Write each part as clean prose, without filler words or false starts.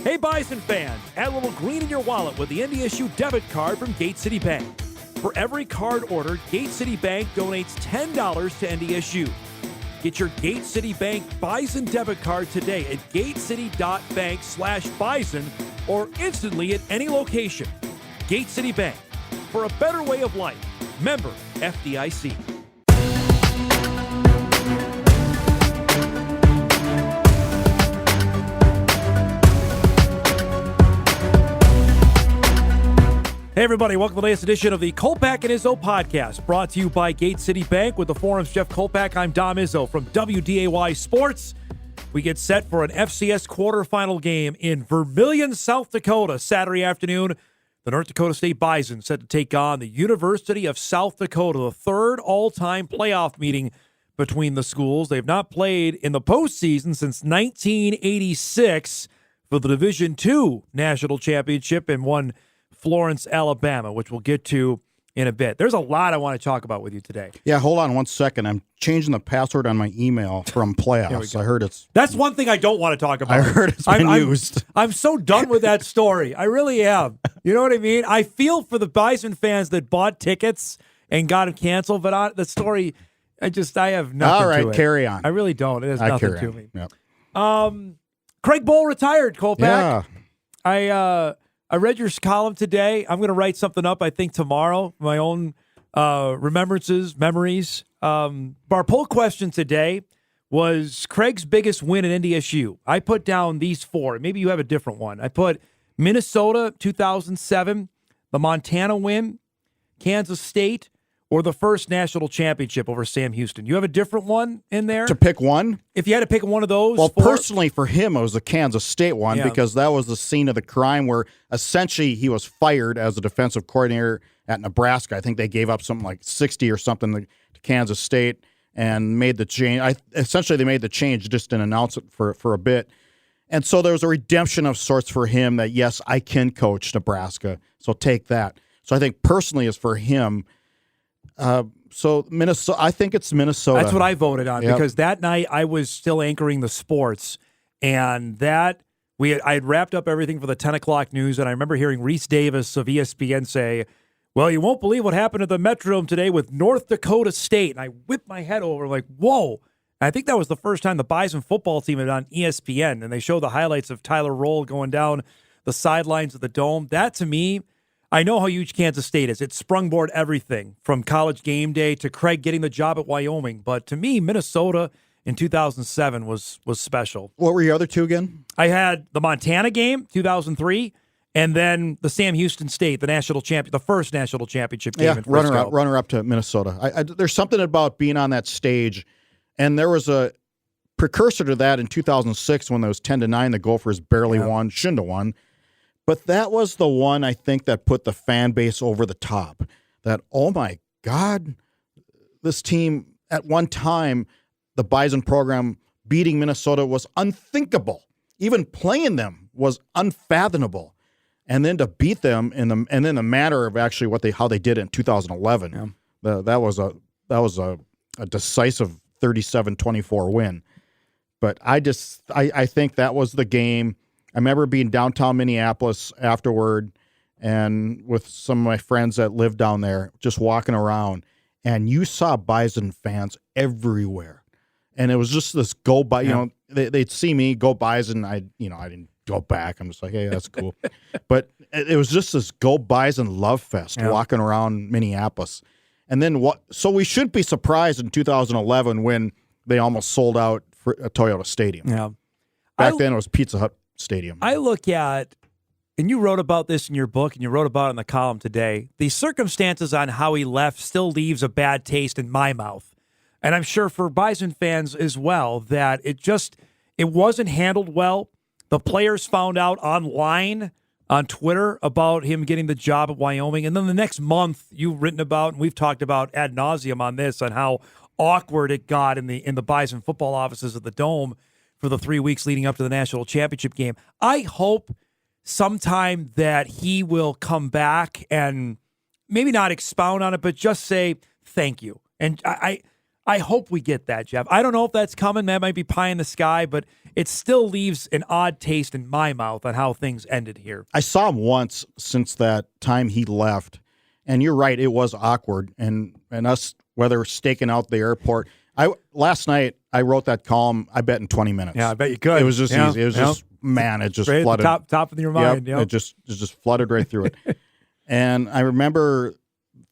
Hey Bison fans, add a little green in your wallet with the NDSU debit card from Gate City Bank. For every card ordered, Gate City Bank donates $10 to NDSU. Get your Gate City Bank Bison debit card today at gatecity.bank/bison or instantly at any location. Gate City Bank, for a better way of life. Member FDIC. Hey everybody, welcome to the latest edition of the Kolpack and Izzo Podcast, brought to you by Gate City Bank. With the Forum's Jeff Kolpack, I'm Dom Izzo from WDAY Sports. We get set for an FCS quarterfinal game in Vermillion, South Dakota, Saturday afternoon. The North Dakota State Bison set to take on the University of South Dakota, the third all-time playoff meeting between the schools. They've not played in the postseason since 1986 for the Division II National Championship and won Florence, Alabama, which we'll get to in a bit. There's a lot I want to talk about with you today. Yeah, hold on one second. I'm changing the password on my email from playoffs. I heard it's... That's one thing I don't want to talk about. I heard it's been used. I'm so done with that story. I really am. You know what I mean? I feel for the Bison fans that bought tickets and got them canceled, but the story, I have nothing All right, to it. carry on. I really don't. It has nothing to me. Yep. Craig Bohl retired, Kolpack. Yeah. I read your column today. I'm going to write something up, I think, tomorrow. My own memories. Our poll question today was Craig's biggest win in NDSU. I put down these four. Maybe you have a different one. I put Minnesota 2007, the Montana win, Kansas State, or the first national championship over Sam Houston. You have a different one in there? To pick one? If you had to pick one of those? Well, personally for him, it was the Kansas State one because that was the scene of the crime where essentially he was fired as a defensive coordinator at Nebraska. I think they gave up something like 60 or something to Kansas State and made the change. Essentially, they made the change, just didn't announce it for a bit. And so there was a redemption of sorts for him that, yes, I can coach Nebraska, so take that. So I think personally is for him. So Minnesota, I think it's Minnesota. That's what I voted on because that night I was still anchoring the sports, and I had wrapped up everything for the 10 o'clock news, and I remember hearing Reese Davis of ESPN say, "Well, you won't believe what happened at the Metrodome today with North Dakota State," and I whipped my head over like, "Whoa!" And I think that was the first time the Bison football team had on ESPN, and they showed the highlights of Tyler Roll going down the sidelines of the Dome. That to me. I know how huge Kansas State is. It sprungboard everything from College game day to Craig getting the job at Wyoming. But to me, Minnesota in 2007 was special. What were your other two again? I had the Montana game, 2003, and then the Sam Houston State, the first national championship game. Yeah, runner up to Minnesota. There's something about being on that stage, and there was a precursor to that in 2006 when there was 10-9. The Gophers barely won, shouldn't have won. But that was the one, I think, that put the fan base over the top. That, oh, my God, this team, at one time, the Bison program beating Minnesota was unthinkable. Even playing them was unfathomable. And then to beat them in the matter of actually how they did it in 2011, that was a decisive 37-24 win. But I think that was the game. I remember being downtown Minneapolis afterward and with some of my friends that lived down there, just walking around, and you saw Bison fans everywhere. And it was just this go by, they'd see me go Bison. I didn't go back. I'm just like, hey, that's cool. But it was just this go Bison love fest walking around Minneapolis. And then so we shouldn't be surprised in 2011 when they almost sold out for a Toyota Stadium. Yeah. Back then it was Pizza Hut Stadium. I look at, and you wrote about this in your book, and you wrote about it in the column today, the circumstances on how he left still leaves a bad taste in my mouth. And I'm sure for Bison fans as well, that it wasn't handled well. The players found out online on Twitter about him getting the job at Wyoming. And then the next month, you've written about, and we've talked about ad nauseum on this, on how awkward it got in the Bison football offices at the Dome for the 3 weeks leading up to the national championship game. I hope sometime that he will come back and maybe not expound on it, but just say thank you. And I hope we get that, Jeff. I don't know if that's coming. That might be pie in the sky, but it still leaves an odd taste in my mouth on how things ended here. I saw him once since that time he left, and you're right, it was awkward. And us, whether staking out the airport, last night I wrote that column. I bet in 20 minutes. Yeah, I bet you could. It was just easy. It was just it just right flooded. At the top of your mind. It just flooded right through it. And I remember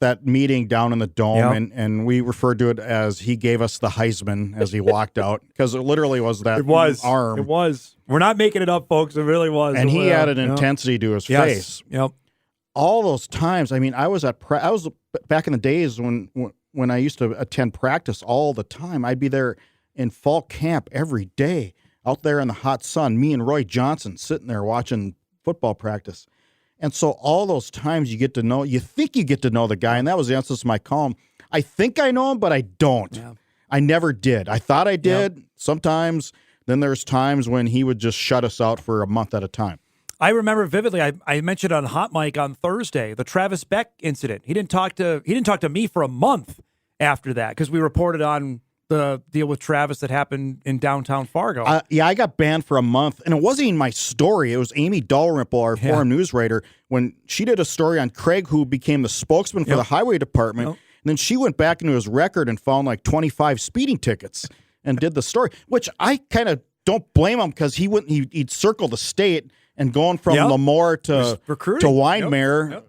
that meeting down in the Dome, and we referred to it as he gave us the Heisman as he walked out, because it literally was that arm. It was. We're not making it up, folks. It really was. And he added intensity to his face. Yep. All those times. I mean, I was back in the days when I used to attend practice all the time. I'd be there in fall camp every day, out there in the hot sun. Me and Roy Johnson sitting there watching football practice. And so all those times you think you get to know the guy, and that was the answer to my column. I think I know him, but I don't. Yeah. I never did. I thought I did sometimes. Then there's times when he would just shut us out for a month at a time. I remember vividly, I mentioned on Hot Mic on Thursday, the Travis Beck incident. He didn't talk to me for a month after that, because we reported on the deal with Travis that happened in downtown Fargo. I got banned for a month, and it wasn't even my story. It was Amy Dalrymple, our forum news writer, when she did a story on Craig, who became the spokesman for the highway department. And then she went back into his record and found like 25 speeding tickets and did the story, which I kind of don't blame him, because he'd circle the state, and going from Lemoore to Winemere,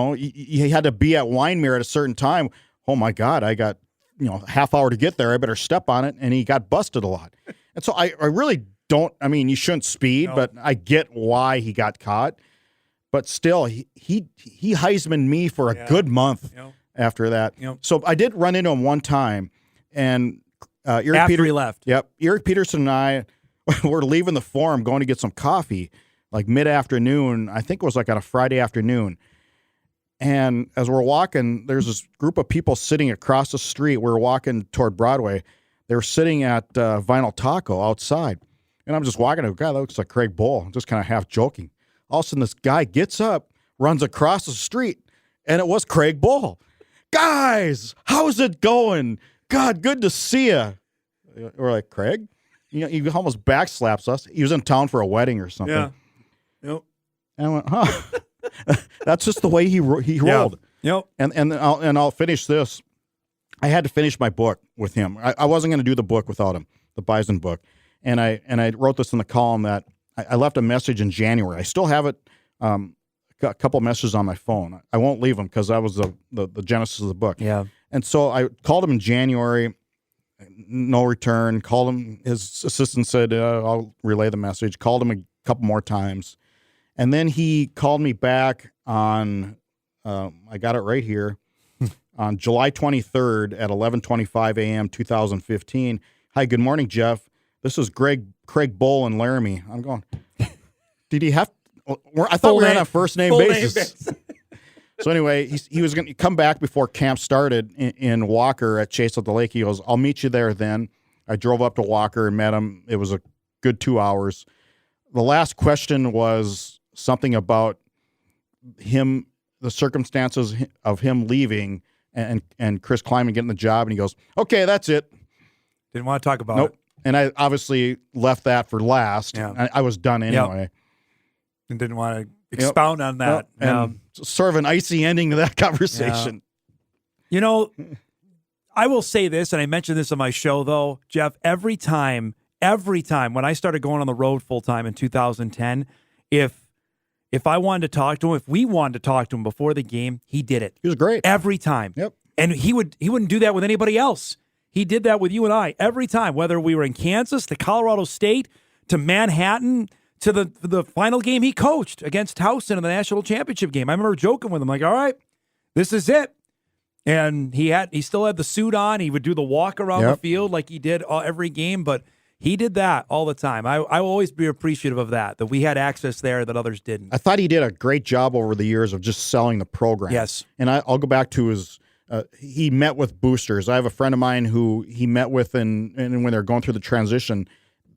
he had to be at Winemere at a certain time. Oh my God, I got half hour to get there. I better step on it. And he got busted a lot. And so I really don't, I mean, you shouldn't speed, but I get why he got caught. But still, he Heisman me for a good month after that. So I did run into him one time, and after he left. Yep. Eric Peterson and I were leaving the forum, going to get some coffee, like mid-afternoon. I think it was like on a Friday afternoon. And as we're walking, there's this group of people sitting across the street. We're walking toward Broadway. They were sitting at Vinyl Taco outside. And I'm just walking. God, that looks like Craig Bohl. I'm just kind of half joking. All of a sudden, this guy gets up, runs across the street, and it was Craig Bohl. Guys, how's it going? God, good to see you. We're like, Craig? He almost backslaps us. He was in town for a wedding or something. Yeah. Yep. And I went, huh. That's just the way he rolled. Yep. And I'll finish this. I had to finish my book with him. I wasn't going to do the book without him, the Bison book. And I wrote this in the column that I left a message in January. I still have it. Got a couple messages on my phone. I won't leave them, because that was the genesis of the book. Yeah. And so I called him in January. No return. Called him. His assistant said, I'll relay the message. Called him a couple more times. And then he called me back on, I got it right here, on July 23rd at 11:25 a.m., 2015. Hi, good morning, Jeff. This is Craig Bohl and Laramie. I'm going, did he have, I thought we were on a first name basis. So anyway, he was going to come back before camp started in Walker at Chase at the Lake. He goes, I'll meet you there then. I drove up to Walker and met him. It was a good 2 hours. The last question was something about him, the circumstances of him leaving and Chris Kleiman getting the job. And he goes, okay, that's it. Didn't want to talk about it. And I obviously left that for last. Yeah. I was done anyway. Yep. And didn't want to expound on that. Yep. And sort of an icy ending to that conversation. Yeah. I will say this, and I mentioned this on my show, though, Jeff, every time when I started going on the road full time in 2010, if I wanted to talk to him, if we wanted to talk to him before the game, he did it. He was great. Every time. Yep. And he wouldn't do that with anybody else. He did that with you and I every time, whether we were in Kansas, to Colorado State, to Manhattan, to the final game he coached against Towson in the national championship game. I remember joking with him, like, all right, this is it. And he still had the suit on. He would do the walk around the field like he did every game, but he did that all the time. I will always be appreciative of that we had access there that others didn't. I thought he did a great job over the years of just selling the program. Yes. And I'll go back to his, he met with boosters. I have a friend of mine who he met with and when they're going through the transition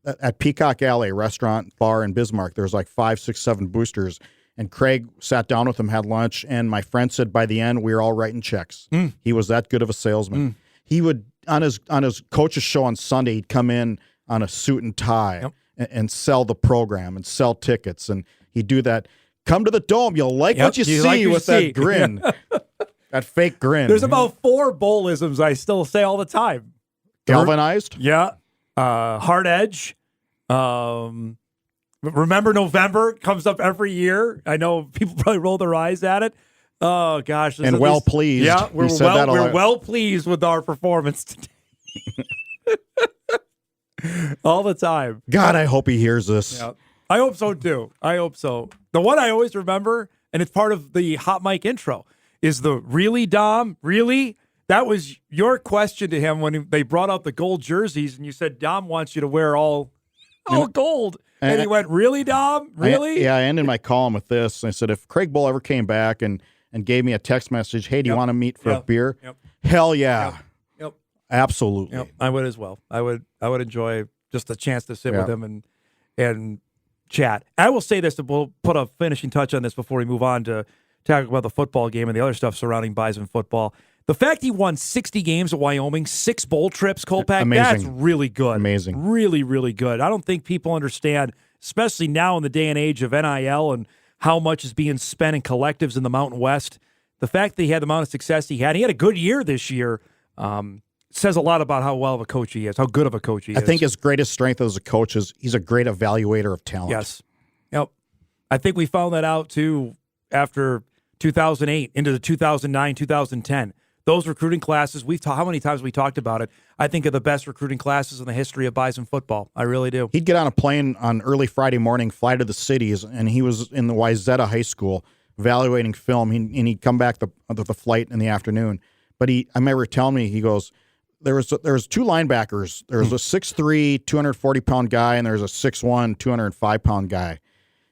at Peacock Alley restaurant bar in Bismarck, there's like 5, 6, 7 boosters. And Craig sat down with him, had lunch, and my friend said by the end, we were all writing checks. He was that good of a salesman. He would on his coach's show on Sunday, he'd come in on a suit and tie and sell the program and sell tickets, and he'd do that. Come to the Dome, you'll like what you see with that grin, that fake grin. There's about 4 Bohlisms I still say all the time. Galvanized, hard edge. Remember November comes up every year. I know people probably roll their eyes at it. Oh gosh, and well pleased. Yeah, we're well pleased with our performance today. All the time. God, I hope he hears this. Yeah. I hope so too. I hope so. The one I always remember, and it's part of the hot mic intro, is the "Really, Dom? Really?" That was your question to him when they brought out the gold jerseys, and you said Dom wants you to wear all gold. And he went, "Really, Dom? Really?" I ended my column with this. I said, if Craig Bohl ever came back and gave me a text message, hey, do you want to meet for a beer? Hell yeah. Yep. Absolutely. Yep. I would as well. I would enjoy just a chance to sit with him and chat. I will say this, and we'll put a finishing touch on this before we move on to talk about the football game and the other stuff surrounding Bison football. The fact he won 60 games at Wyoming, 6 bowl trips, Kolpack, that's really good. Amazing. Really, really good. I don't think people understand, especially now in the day and age of NIL and how much is being spent in collectives in the Mountain West. The fact that he had the amount of success he had a good year this year, says a lot about how well of a coach he is, how good of a coach he is. I think his greatest strength as a coach is he's a great evaluator of talent. Yes. Yep. I think we found that out, too, after 2008 into the 2009, 2010. Those recruiting classes, how many times we talked about it, I think are the best recruiting classes in the history of Bison football. I really do. He'd get on a plane on early Friday morning, fly to the cities, and he was in the Wayzata High School evaluating film, and he'd come back the flight in the afternoon. But I remember telling me, he goes, there was 2 linebackers. There was a 6'3", 240-pound guy, and there was a 6'1", 205-pound guy.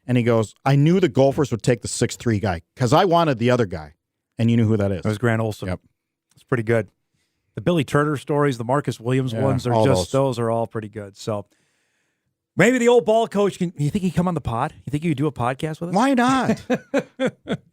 And he goes, I knew the Gophers would take the 6'3" guy because I wanted the other guy. And you knew who that is. It was Grant Olson. Yep. It's pretty good. The Billy Turner stories, the Marcus Williams ones, are just those are all pretty good. So maybe the old ball coach you think he'd come on the pod? You think you could do a podcast with us? Why not?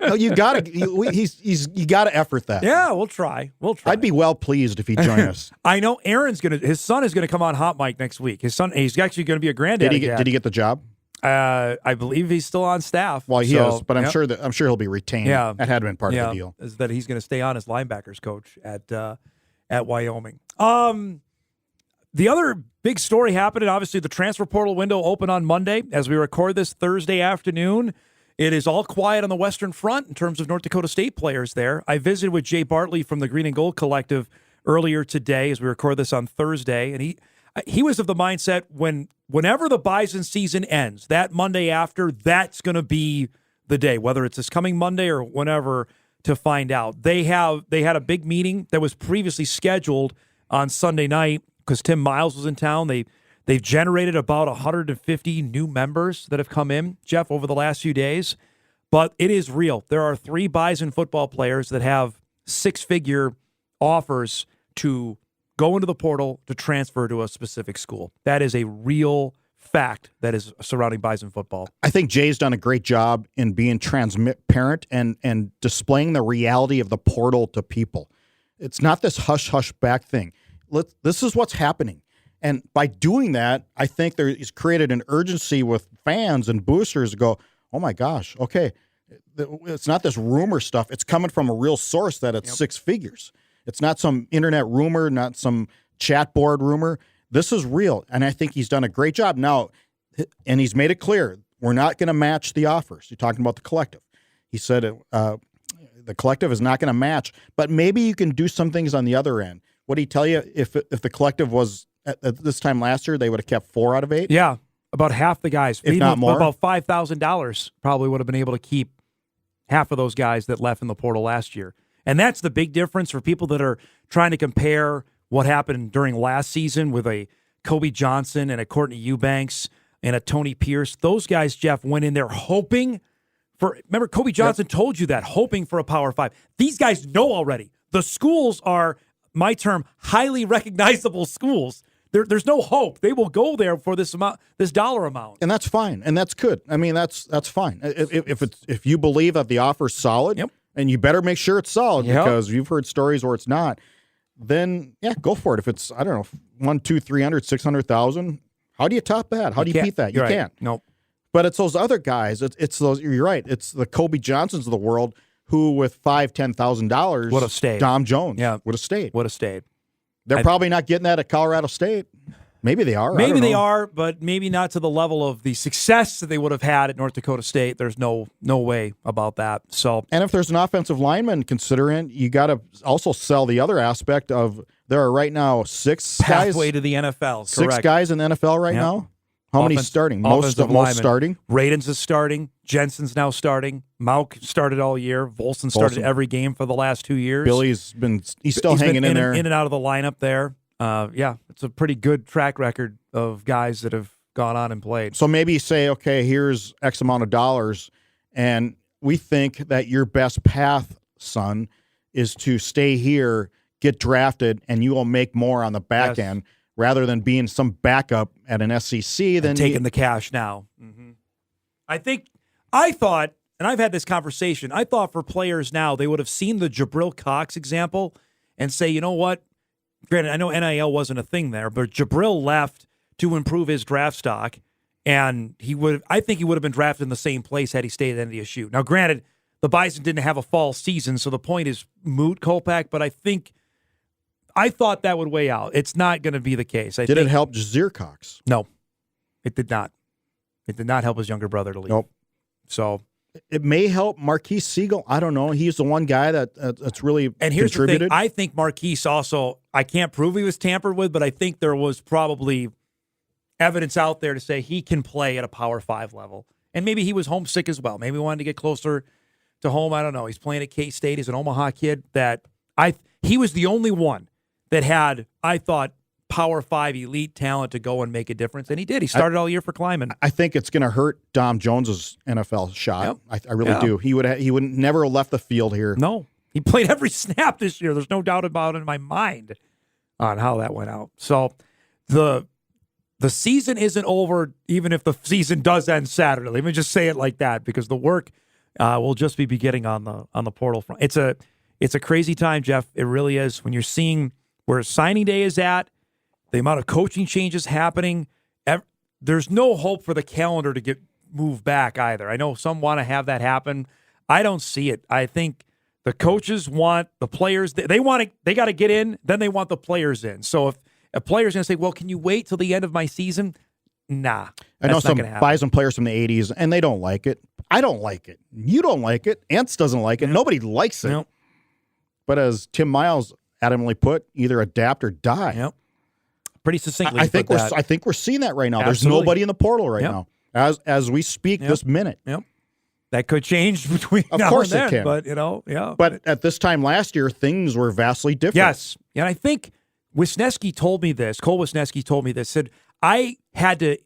No, you gotta effort that. Yeah, we'll try. I'd be well pleased if he'd join us. I know his son is gonna come on Hot Mic next week. He's actually gonna be a granddad. Did he get the job? I believe he's still on staff. Well, he is, but I'm sure he'll be retained. Yeah, that had been part of the deal. Is that he's going to stay on as linebackers coach at Wyoming. The other big story happened, and obviously the transfer portal window opened on Monday. As we record this Thursday afternoon, it is all quiet on the Western Front in terms of North Dakota State players there. I visited with Jay Bartley from the Green and Gold Collective earlier today as we record this on Thursday, and he was of the mindset whenever the Bison season ends, that Monday after, that's going to be the day, whether it's this coming Monday or whenever, to find out. They had a big meeting that was previously scheduled on Sunday night because Tim Miles was in town. They've generated about 150 new members that have come in, Jeff, over the last few days. But it is real. There are 3 Bison football players that have 6-figure offers to go into the portal to transfer to a specific school. That is a real fact that is surrounding Bison football. I think Jay's done a great job in being transparent and displaying the reality of the portal to people. It's not this hush-hush back thing. This is what's happening. And by doing that, I think he's created an urgency with fans and boosters to go, oh my gosh, okay, it's not this rumor stuff. It's coming from a real source that it's 6 figures. It's not some internet rumor, not some chat board rumor. This is real, and I think he's done a great job. Now, and he's made it clear, we're not going to match the offers. You're talking about the collective. He said the collective is not going to match, but maybe you can do some things on the other end. What did he tell you? If the collective was at this time last year, they would have kept 4 out of 8? Yeah, about half the guys. If not more. About $5,000 probably would have been able to keep half of those guys that left in the portal last year. And that's the big difference for people that are trying to compare what happened during last season with a Kobe Johnson and a Courtney Eubanks and a Tony Pierce. Those guys, Jeff, went in there hoping for, remember, Kobe Johnson told you that, hoping for a Power 5. These guys know already. The schools are, my term, highly recognizable schools. There's no hope. They will go there for this amount, this dollar amount. And that's fine. And that's good. I mean, that's fine. If you believe that the offer's solid, and you better make sure it's solid because you've heard stories where it's not. then go for it. If it's, I don't know, 1, 2, 300, 600,000, how do you top that? How do you beat that? You can't. Nope. But it's those other guys. It's those. You're right. It's the Kobe Johnsons of the world who, with $5,000-$10,000, would have stayed. Dom Jones, would have stayed. stayed. They're probably not getting that at Colorado State. Maybe they are. Maybe they are, but maybe not to the level of the success that they would have had at North Dakota State. There's no way about that. So, and if there's an offensive lineman considering, you got to also sell the other aspect of there are right now 6 guys pathway to the NFL. 6 guys in the NFL right now. How many starting? Most starting. Radens is starting. Jensen's now starting. Mauk started all year. Volson started every game for the last 2 years. Billy's he's still hanging in there. In and out of the lineup there. It's a pretty good track record of guys that have gone on and played. So maybe say, okay, here's X amount of dollars, and we think that your best path, son, is to stay here, get drafted, and you will make more on the back end rather than being some backup at an SEC. Then taking the cash now. Mm-hmm. I thought, and I've had this conversation, I thought for players now, they would have seen the Jabril Cox example and say, you know what? Granted, I know NIL wasn't a thing there, but Jabril left to improve his draft stock, and I think he would have been drafted in the same place had he stayed at NDSU. Now, granted, the Bison didn't have a fall season, so the point is moot, Kolpack, but I thought that would weigh out. It's not going to be the case. Did it help Jazeer Cox? No, it did not. It did not help his younger brother to leave. Nope. So it may help Marquise Siegel. I don't know. He's the one guy that's really and here's contributed. The thing. I think Marquise also, I can't prove he was tampered with, but I think there was probably evidence out there to say he can play at a Power 5 level. And maybe he was homesick as well. Maybe he wanted to get closer to home. I don't know. He's playing at K-State. He's an Omaha kid. He was the only one that had, I thought, Power 5 elite talent to go and make a difference, and he did. He started all year for Kleiman. I think it's going to hurt Dom Jones's NFL shot. Yep. I really do. He would never have left the field here. No, he played every snap this year. There's no doubt about it in my mind on how that went out. So the season isn't over, even if the season does end Saturday. Let me just say it like that, because the work will just be beginning on the portal front. It's a crazy time, Jeff. It really is. When you're seeing where signing day is at, the amount of coaching changes happening, there's no hope for the calendar to get moved back either. I know some want to have that happen. I don't see it. I think the coaches want the players. They got to get in, then they want the players in. So if a player's going to say, well, can you wait till the end of my season? Nah. I know some Bison players from the 80s, and they don't like it. I don't like it. You don't like it. Ants doesn't like it. Nobody likes it. Nope. But as Tim Miles adamantly put, either adapt or die. Yep. Pretty succinctly. I think we're seeing that right now. Absolutely. There's nobody in the portal right now as we speak this minute. Yep. That could change between now course and then, it can. But But at this time last year, things were vastly different. Yes, and I think Wisniewski told me this. Cole Wisniewski told me this. Said I had to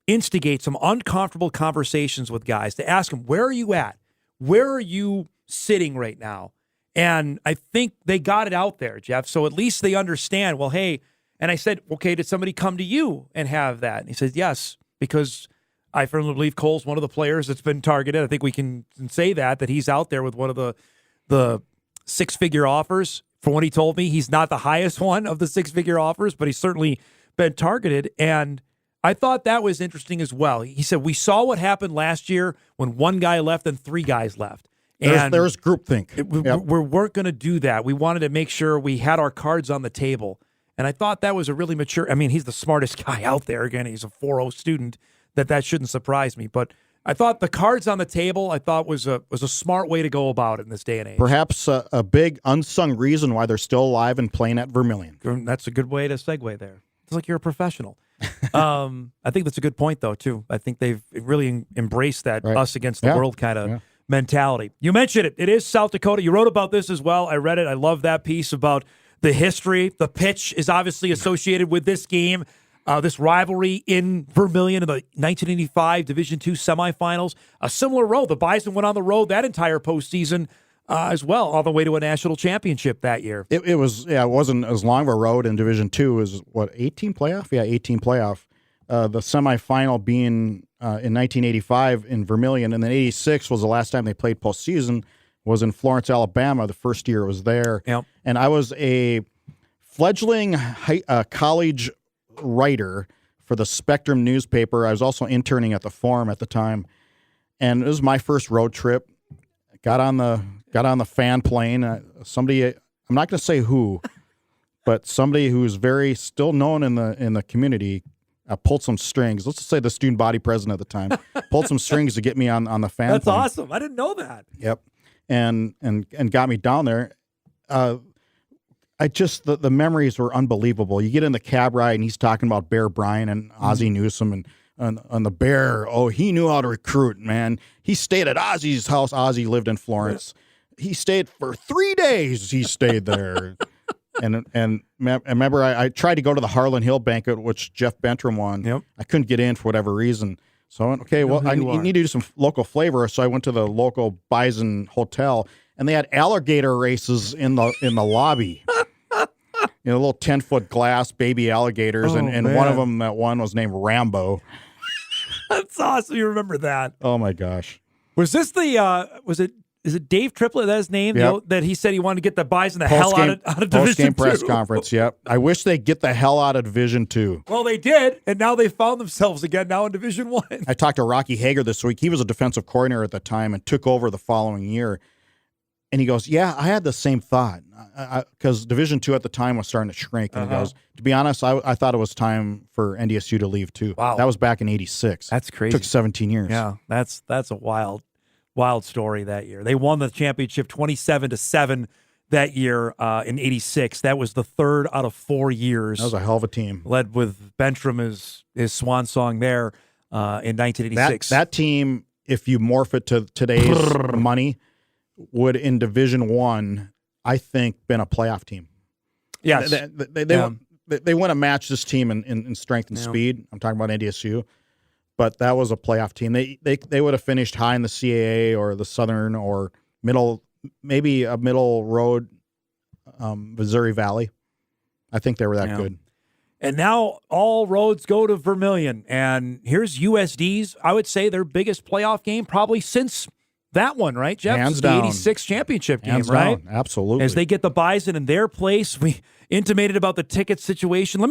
instigate some uncomfortable conversations with guys to ask them, where are you at? Where are you sitting right now? And I think they got it out there, Jeff. So at least they understand, well, hey, and I said, okay, did somebody come to you and have that? And he said, yes, because I firmly believe Cole's one of the players that's been targeted. I think we can say that he's out there with one of the six-figure offers. From what he told me, he's not the highest one of the six-figure offers, but he's certainly been targeted. And I thought that was interesting as well. He said, we saw what happened last year when one guy left and 3 guys left. And there's groupthink. We weren't going to do that. We wanted to make sure we had our cards on the table. And I thought that was a really mature, I mean, he's the smartest guy out there. Again, he's a 4.0 student. That shouldn't surprise me. But I thought the cards on the table, I thought was a smart way to go about it in this day and age. Perhaps a big unsung reason why they're still alive and playing at Vermilion. That's a good way to segue there. It's like you're a professional. I think that's a good point, though, too. I think they've really embraced that us against the world kind of mentality. You mentioned it. It is South Dakota. You wrote about this as well. I read it. I love that piece about the history. The pitch is obviously associated with this game. This rivalry in Vermilion in the 1985 Division II semifinals. A similar road. The Bison went on the road that entire postseason as well, all the way to a national championship that year. It wasn't as long of a road in Division II as, 18 playoff? Yeah, 18 playoff. The semifinal being in 1985 in Vermilion, and then 86 was the last time they played postseason, was in Florence, Alabama, the first year it was there. Yep. And I was a fledgling college writer for the Spectrum newspaper. I was also interning at the Forum at the time, and it was my first road trip. Got on the fan plane. Somebody, I'm not going to say who, but somebody who's very still known in the community pulled some strings. Let's just say the student body president at the time pulled some strings to get me on the fan. That's plane. awesome. I didn't know that. Yep, and got me down there. The memories were unbelievable. You get in the cab ride and he's talking about Bear Bryant and Ozzie Newsome and the Bear. Oh, he knew how to recruit, man. He stayed at Ozzie's house. Ozzie lived in Florence. He stayed for 3 days. He stayed there. And remember, I tried to go to the Harlan Hill banquet, which Jeff Bentrim won. Yep. I couldn't get in for whatever reason. So I went, okay, well, I need to do some local flavor. So I went to the local Bison Hotel, and they had alligator races in the lobby. Little 10-foot glass baby alligators, and one of them that won was named Rambo. That's awesome. You remember that? Oh my gosh! Was this the Is it Dave Triplett? That's his name. Yep. That he said he wanted to get the Bison the hell out of Division Post-game press 2. conference. Yep. I wish they'd get the hell out of Division 2. Well, they did, and now they found themselves again now in Division 1. I talked to Rocky Hager this week. He was a defensive coordinator at the time and took over the following year. And he goes, yeah, I had the same thought because Division 2 at the time was starting to shrink. And he goes, to be honest, I thought it was time for NDSU to leave too. Wow. That was back in 86. That's crazy. It took 17 years. Yeah, that's a wild story that year. They won the championship 27-7 that year in 86. That was the third out of 4 years. That was a hell of a team. Led with Bentrim as his swan song there in 1986. That team, if you morph it to today's money, would in Division 1, I think, been a playoff team. Yes. They wouldn't match this team in strength and speed. I'm talking about NDSU. But that was a playoff team. They would have finished high in the CAA or the Southern or middle, maybe a middle road, Missouri Valley. I think they were that good. And now all roads go to Vermilion. And here's USD's, I would say, their biggest playoff game probably since that one, right, Jeff? Hands down. The 86 championship game, Hands right? down. Absolutely. As they get the Bison in their place. We intimated about the ticket situation.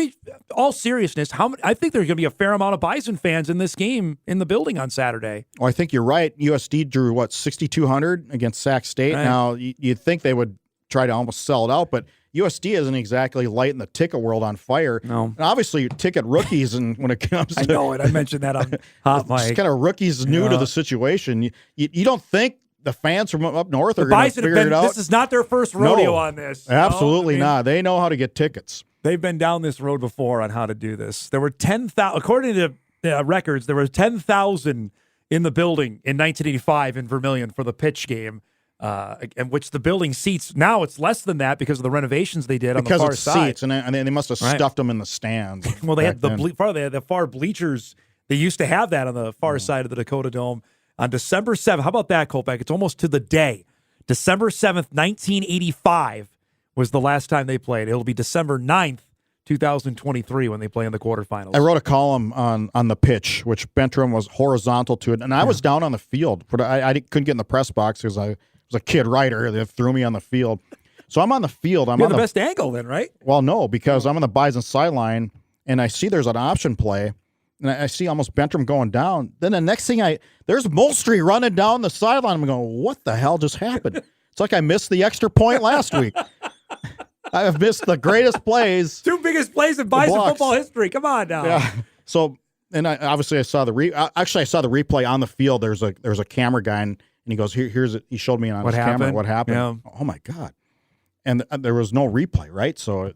All seriousness, I think there's going to be a fair amount of Bison fans in this game in the building on Saturday. Well, I think you're right. USD drew, 6,200 against Sac State. Right. Now, you'd think they would try to almost sell it out, but USD isn't exactly lighting the ticket world on fire. No. And obviously, ticket rookies, and when it comes to... I know it. I mentioned that on Hot Mic. Just kind of rookies new to the situation. You don't think the fans from up north are going to figure it out? This is not their first rodeo on this. Absolutely not. They know how to get tickets. They've been down this road before on how to do this. There were 10,000, according to records, there were 10,000 in the building in 1985 in Vermilion for the pitch game. In which the building seats, now it's less than that because of the renovations they did on the far side. Seats, and they must have stuffed them in the stands. Well, they had the far bleachers. They used to have that on the far side of the Dakota Dome. On December 7th, how about that, Kolpack? It's almost to the day. December 7th, 1985 was the last time they played. It'll be December 9th, 2023 when they play in the quarterfinals. I wrote a column on the pitch, which Bentrim was horizontal to it, and I was down on the field. I couldn't get in the press box because I was a kid writer. They threw me on the field. So I'm on the field. You have the best angle then, right? Well, no, because I'm on the Bison sideline, and I see there's an option play, and I see almost Bentrim going down. Then the next thing there's Molstre running down the sideline. I'm going, what the hell just happened? It's like I missed the extra point last week. I have missed the greatest plays. 2 biggest plays in Bison football history. Come on now. Yeah. So, and I saw the replay on the field. There's a camera guy, and he goes, here's it. He showed me on his camera what happened. Yeah. Oh my God. And there was no replay, right? So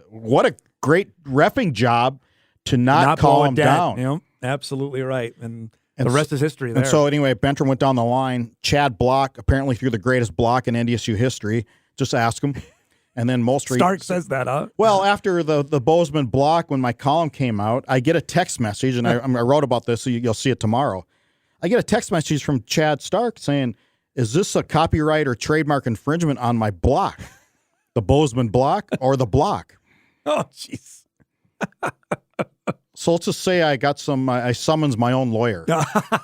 what a great reffing job to not call him down. Yeah, absolutely right. And the rest is history there. And so anyway, Bentrim went down the line. Chad Block apparently threw the greatest block in NDSU history. Just ask him. And then Molstre. Stark says that, huh? Well, after the Bozeman block, when my column came out, I get a text message, and I wrote about this, so you'll see it tomorrow. I get a text message from Chad Stark saying, is this a copyright or trademark infringement on my block? The Bozeman block or the block? Oh, jeez. So let's just say I summons my own lawyer. Okay.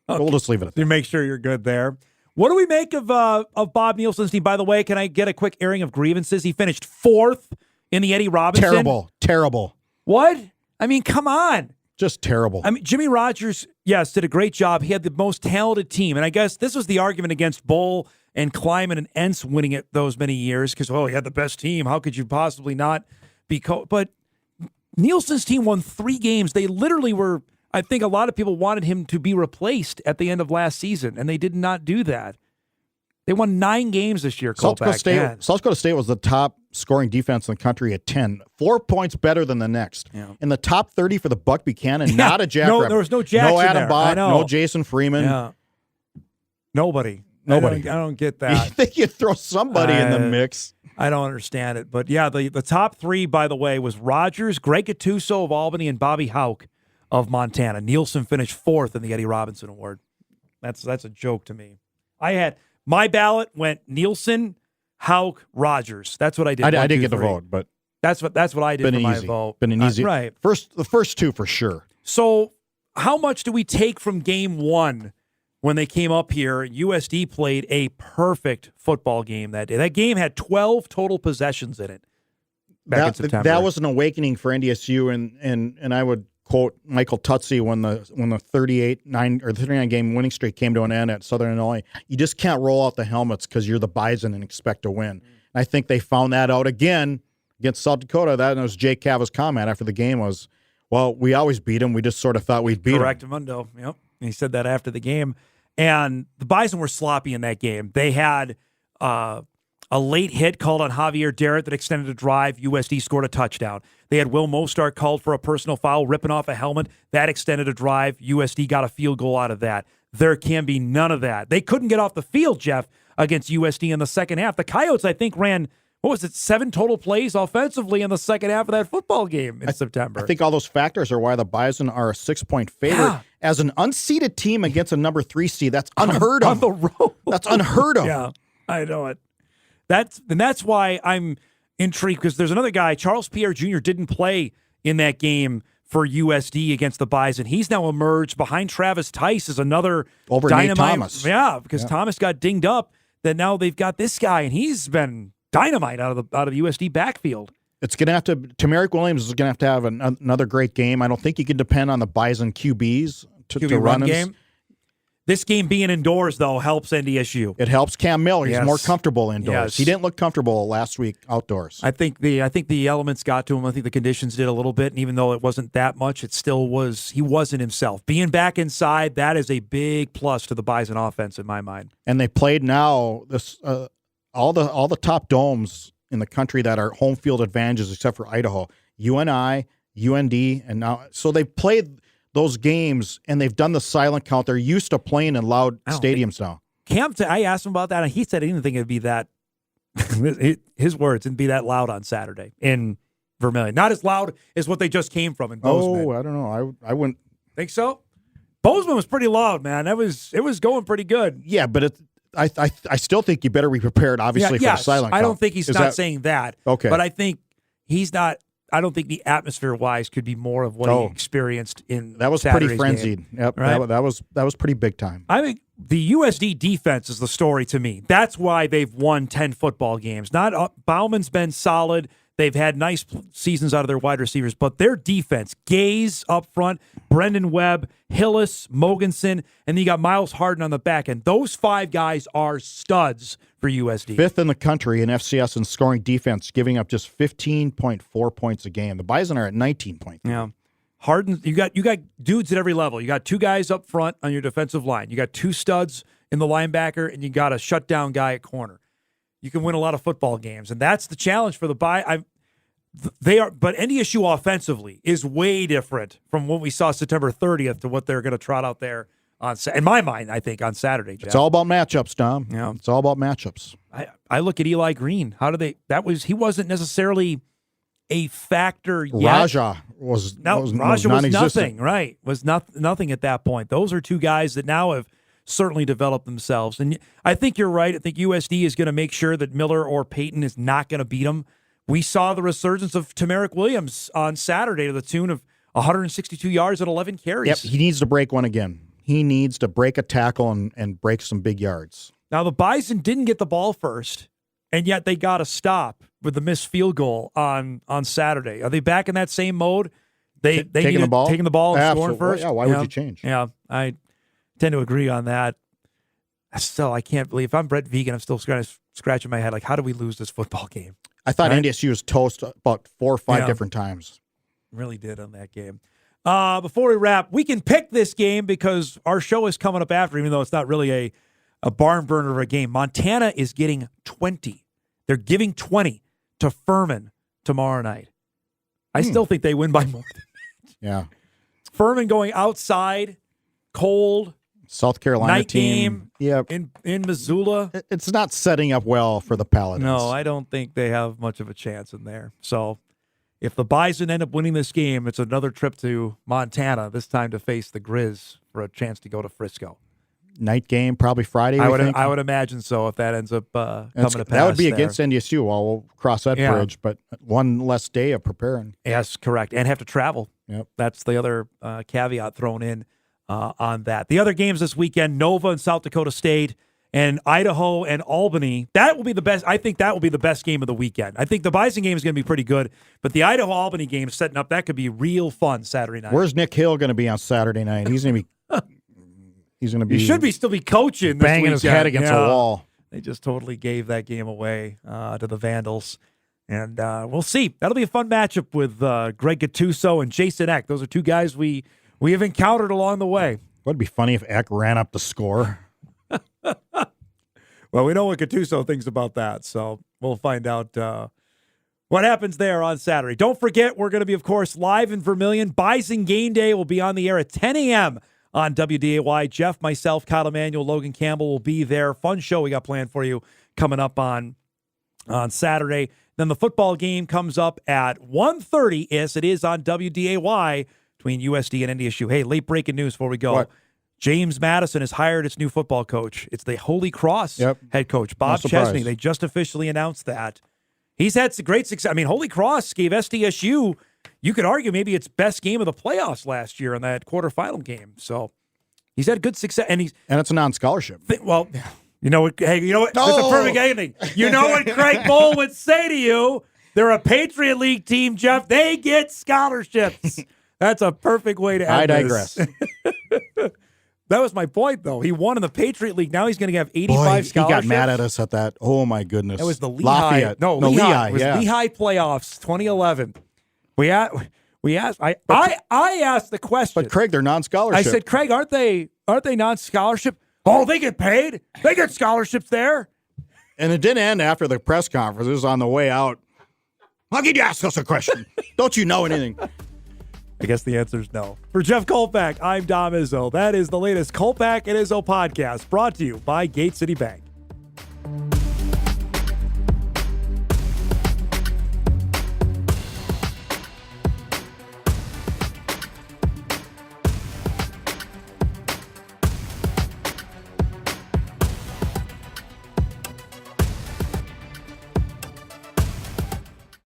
We'll just leave it at that. You make sure you're good there. What do we make of Bob Nielsen's team? By the way, can I get a quick airing of grievances? He finished 4th in the Eddie Robinson. Terrible. What? I mean, come on. Just terrible. I mean, Jimmy Rogers, yes, did a great job. He had the most talented team. And I guess this was the argument against Bohl and Kleiman and Entz winning it those many years because, he had the best team. How could you possibly not be But Nielsen's team won 3 games. They literally were, I think a lot of people wanted him to be replaced at the end of last season, and they did not do that. They won 9 games this year, South Dakota State was the top scoring defense in the country at 10. 4 points better than the next. Yeah. In the top 30 for the Buck Buchanan, not a jackrabbit. There was no Jackson No Adam there. Bach, no Jason Freeman. Yeah. Nobody. I don't get that. You think you'd throw somebody in the mix. I don't understand it. But, yeah, the top 3, by the way, was Rogers, Greg Gattuso of Albany, and Bobby Houck of Montana. Nielsen finished 4th in the Eddie Robinson Award. That's a joke to me. My ballot went Nielsen, Houck, Rogers. That's what I did. I didn't get the vote, but that's what I did for my vote. Been an easy right. The first 2 for sure. So, how much do we take from game 1 when they came up here? USD played a perfect football game that day. That game had 12 total possessions in it. Back in September. That was an awakening for NDSU, and I would quote Michael Tutsi when the 39 game winning streak came to an end at Southern Illinois. You just can't roll out the helmets because you're the Bison and expect to win. I think they found that out again against South Dakota. That was Jake Cava's comment after the game was, well, we always beat them. We just sort of thought we'd beat them. Correctamundo. Yep. He said that after the game. And the Bison were sloppy in that game. They had a late hit called on Javier Derrett that extended a drive. USD scored a touchdown. They had Will Mostart called for a personal foul, ripping off a helmet. That extended a drive. USD got a field goal out of that. There can be none of that. They couldn't get off the field, Jeff, against USD in the second half. The Coyotes, I think, ran, 7 total plays offensively in the second half of that football game in September. I think all those factors are why the Bison are a 6-point favorite. As an unseeded team against a number 3 seed, that's unheard of. On the road. That's unheard of. Yeah, I know it. That's why I'm intrigued, because there's another guy, Charles Pierre Jr., didn't play in that game for USD against the Bison. He's now emerged behind Travis Tice as another over dynamite. Nate Thomas. Yeah, because Thomas got dinged up. That now they've got this guy, and he's been dynamite out of the USD backfield. It's going to have to. Tamarick Williams is going to have another great game. I don't think you can depend on the Bison QBs to run game. This game being indoors, though, helps NDSU. It helps Cam Miller. He's more comfortable indoors. Yes. He didn't look comfortable last week outdoors. I think the elements got to him. I think the conditions did a little bit, and even though it wasn't that much, it still was. He wasn't himself. Being back inside, that is a big plus to the Bison offense in my mind. And they played now this all the top domes in the country that are home field advantages, except for Idaho, UNI, UND, and now so they played those games, and they've done the silent count. They're used to playing in loud stadiums now. Cam, I asked him about that, and he said he didn't think it'd be that. His words, it'd be that loud on Saturday in Vermillion. Not as loud as what they just came from in Bozeman. Oh, I don't know. I wouldn't think so. Bozeman was pretty loud, man. It was going pretty good. Yeah, but I still think you better be prepared, obviously, for the silent count. I don't think he's saying that. Okay, but I think he's not. I don't think the atmosphere-wise could be more of what he experienced in that was Saturday's pretty frenzied. Game. Yep, right? that was pretty big time. I think the USD defense is the story to me. That's why they've won 10 football games. Bauman's been solid. They've had nice seasons out of their wide receivers, but their defense, Gaze up front, Brendan Webb, Hillis, Mogensen, and then you got Miles Harden on the back end. Those 5 guys are studs for USD. 5th in the country in FCS in scoring defense, giving up just 15.4 points a game. The Bison are at 19.3. Yeah. Harden, you got dudes at every level. You got 2 guys up front on your defensive line. You got 2 studs in the linebacker, and you got a shutdown guy at corner. You can win a lot of football games, and that's the challenge for the But NDSU offensively is way different from what we saw September 30th to what they're going to trot out there in my mind, I think, on Saturday, Jeff. It's all about matchups, Dom. Yeah. It's all about matchups. I look at Eli Green. He wasn't necessarily a factor yet. Raja was nothing, right? Was nothing at that point. Those are 2 guys that now have certainly developed themselves. And I think you're right. I think USD is going to make sure that Miller or Payton is not going to beat them. We saw the resurgence of Tamarick Williams on Saturday to the tune of 162 yards and 11 carries. Yep, he needs to break one again. He needs to break a tackle and break some big yards. Now, the Bison didn't get the ball first, and yet they got a stop. with the missed field goal on Saturday? Are they back in that same mode? They taking the ball and scoring first? Yeah, why would you change? Yeah, I tend to agree on that. Still, I can't believe, if I'm Brett Vegan, I'm still scratching my head. Like, how do we lose this football game? I thought NDSU was toast about 4 or 5 different times. Really did on that game. Before we wrap, we can pick this game because our show is coming up after, even though it's not really a barn burner of a game. Montana is getting 20. They're giving 20 to Furman tomorrow night. I still think they win by more than that. Yeah. Furman going outside, cold, South Carolina night team. Game in Missoula. It's not setting up well for the Paladins. No, I don't think they have much of a chance in there. So if the Bison end up winning this game, it's another trip to Montana, this time to face the Grizz for a chance to go to Frisco. Night game, probably Friday, I would imagine so if that ends up coming to pass. That would be against NDSU. Well, we'll cross that bridge, but one less day of preparing. Yes, correct. And have to travel. Yep. That's the other caveat thrown in on that. The other games this weekend, Nova and South Dakota State and Idaho and Albany. That will be the best. I think that will be the best game of the weekend. I think the Bison game is going to be pretty good, but the Idaho-Albany game setting up, that could be real fun Saturday night. Where's Nick Hill going to be on Saturday night? He's going to be... He's going to be. He should still be coaching, banging his head against a wall. They just totally gave that game away to the Vandals, and we'll see. That'll be a fun matchup with Greg Gattuso and Jason Eck. Those are two guys we have encountered along the way. Would be funny if Eck ran up the score. Well, we know what Gattuso thinks about that, so we'll find out what happens there on Saturday. Don't forget, we're going to be, of course, live in Vermilion. Bison Game Day will be on the air at 10 a.m. on WDAY. Jeff, myself, Kyle Emanuel, Logan Campbell will be there. Fun show we got planned for you coming up on Saturday. Then the football game comes up at 1:30, as it is on WDAY between USD and NDSU. Hey, late breaking news before we go. What? James Madison has hired its new football coach. It's the Holy Cross head coach, Bob Chesney. They just officially announced that. He's had some great success. I mean, Holy Cross gave SDSU, you could argue, maybe its best game of the playoffs last year in that quarterfinal game. So he's had good success, and it's a non-scholarship. Well, you know what? Hey, you know what? No. It's a perfect ending. You know what Craig Bohl would say to you? They're a Patriot League team, Jeff. They get scholarships. That's a perfect way to end I digress. That was my point, though. He won in the Patriot League. Now he's going to have 85 scholarships. He got mad at us at that. Oh, my goodness. That was the Lehigh. Lafayette. No, Lehigh. It was Lehigh playoffs, 2011. We asked. I asked the question. But Craig, they're non-scholarship. I said, Craig, aren't they non-scholarship? Oh, they get paid. They get scholarships there. And it didn't end after the press conference. It was on the way out. How can you ask us a question? Don't you know anything? I guess the answer is no. For Jeff Kolpack, I'm Dom Izzo. That is the latest Kolpack and Izzo podcast, brought to you by Gate City Bank.